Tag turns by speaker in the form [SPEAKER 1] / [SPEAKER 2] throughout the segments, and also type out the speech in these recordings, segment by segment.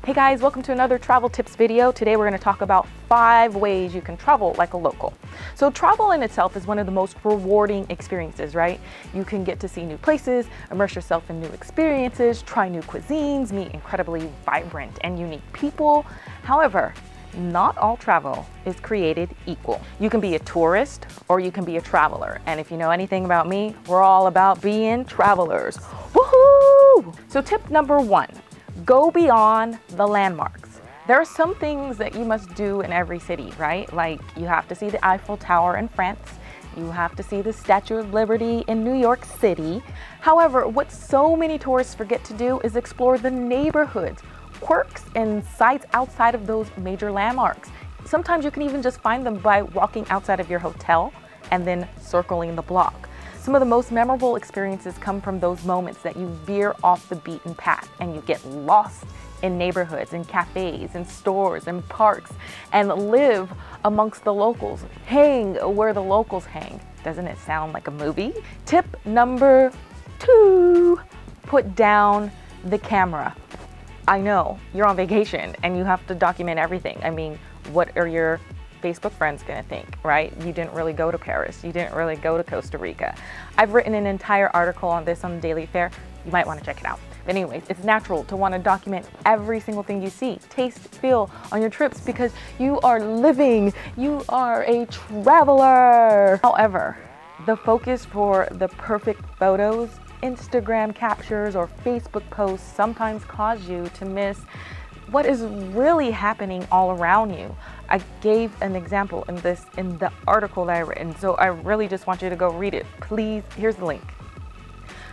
[SPEAKER 1] Hey guys, welcome to another travel tips video. Today we're going to talk about 5 ways you can travel like a local. So travel in itself is one of the most rewarding experiences, right? You can get to see new places, immerse yourself in new experiences, try new cuisines, meet incredibly vibrant and unique people. However, not all travel is created equal. You can be a tourist or you can be a traveler. And if you know anything about me, we're all about being travelers. Woohoo! So tip number 1. Go beyond the landmarks. There are some things that you must do in every city, right? Like you have to see the Eiffel Tower in France. You have to see the Statue of Liberty in New York City. However, what so many tourists forget to do is explore the neighborhoods, quirks, and sites outside of those major landmarks. Sometimes you can even just find them by walking outside of your hotel and then circling the block. Some of the most memorable experiences come from those moments that you veer off the beaten path and you get lost in neighborhoods and cafes and stores and parks and live amongst the locals. Hang where the locals hang. Doesn't it sound like a movie? Tip number 2, put down the camera. I know you're on vacation and you have to document everything. I mean, what are your Facebook friends gonna think, right? You didn't really go to Paris. You didn't really go to Costa Rica. I've written an entire article on this on the Daily Fare. You might want to check it out. But anyways, it's natural to want to document every single thing you see, taste, feel on your trips because you are living. You are a traveler. However, the focus for the perfect photos, Instagram captures, or Facebook posts sometimes cause you to miss what is really happening all around you. I gave an example in the article that I written, so I really just want you to go read it. Please, here's the link.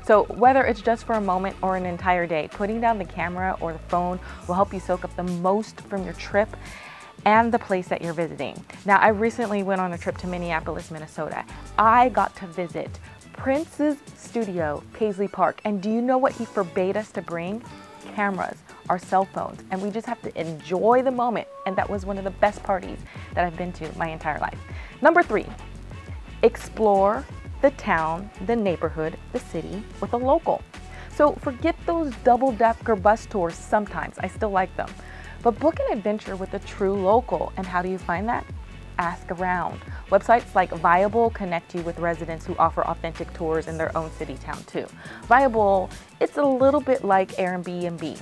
[SPEAKER 1] So whether it's just for a moment or an entire day, putting down the camera or the phone will help you soak up the most from your trip and the place that you're visiting. Now, I recently went on a trip to Minneapolis, Minnesota. I got to visit Prince's studio, Paisley Park, and do you know what he forbade us to bring? Cameras, our cell phones, and we just have to enjoy the moment. And that was one of the best parties that I've been to my entire life. Number 3, explore the town, the neighborhood, the city with a local. So forget those double-decker bus tours sometimes. I still like them. But book an adventure with a true local. And how do you find that? Ask around. Websites like Viable connect you with residents who offer authentic tours in their own city town too. Viable, it's a little bit like Airbnb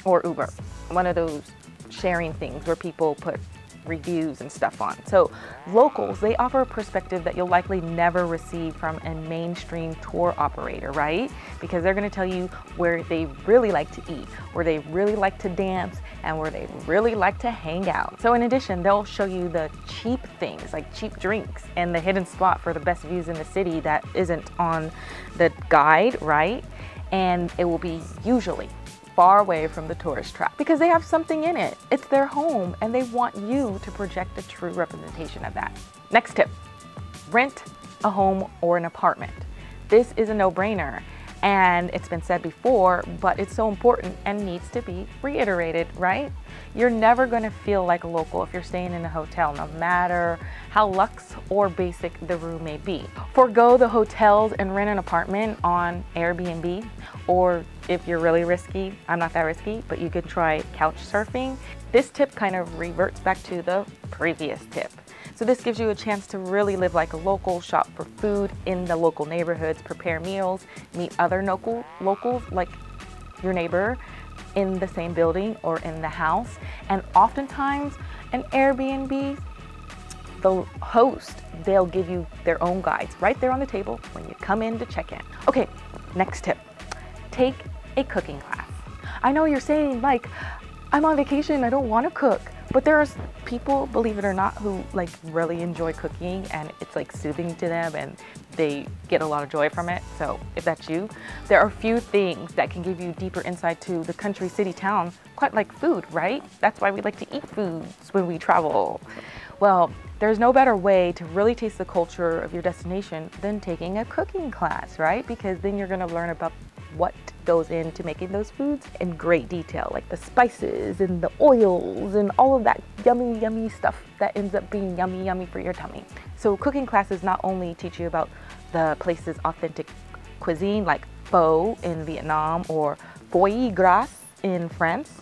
[SPEAKER 1] or Uber, one of those sharing things where people put reviews and stuff on. So locals, they offer a perspective that you'll likely never receive from a mainstream tour operator, right? Because they're going to tell you where they really like to eat, where they really like to dance, and where they really like to hang out. So in addition, they'll show you the cheap things like cheap drinks and the hidden spot for the best views in the city that isn't on the guide, right? And it will be usually far away from the tourist trap because they have something in it. It's their home and they want you to project a true representation of that. Next tip, rent a home or an apartment. This is a no-brainer and it's been said before, but it's so important and needs to be reiterated, right? You're never going to feel like a local if you're staying in a hotel, no matter how luxe or basic the room may be. Forgo the hotels and rent an apartment on Airbnb, or if you're really risky, I'm not that risky, but you could try couch surfing. This tip kind of reverts back to the previous tip. So this gives you a chance to really live like a local, shop for food in the local neighborhoods, prepare meals, meet other locals like your neighbor in the same building or in the house. And oftentimes an Airbnb, the host, they'll give you their own guides right there on the table when you come in to check in. Okay, next tip, take a cooking class. I know you're saying like, I'm on vacation, I don't want to cook. But there's people, believe it or not, who like really enjoy cooking and it's like soothing to them and they get a lot of joy from it. So if that's you, there are few things that can give you deeper insight to the country, city, town, quite like food, right? That's why we like to eat foods when we travel. Well, there's no better way to really taste the culture of your destination than taking a cooking class, right? Because then you're gonna learn about what goes into making those foods in great detail, like the spices and the oils and all of that yummy stuff that ends up being yummy for your tummy. So cooking classes not only teach you about the place's authentic cuisine like pho in Vietnam or foie gras in France,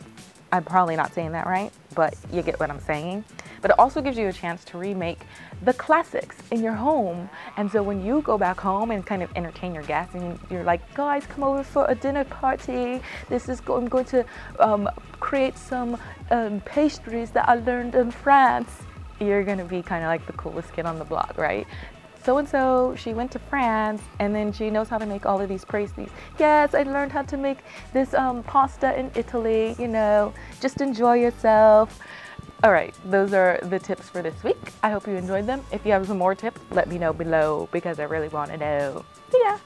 [SPEAKER 1] I'm probably not saying that right, but you get what I'm saying. But it also gives you a chance to remake the classics in your home. And so when you go back home and kind of entertain your guests and you're like, guys, come over for a dinner party. I'm going to create some pastries that I learned in France. You're gonna be kind of like the coolest kid on the block, right? So-and-so, she went to France and then she knows how to make all of these pastries. Yes, I learned how to make this pasta in Italy, you know, just enjoy yourself. All right, those are the tips for this week. I hope you enjoyed them. If you have some more tips, let me know below because I really want to know. See ya.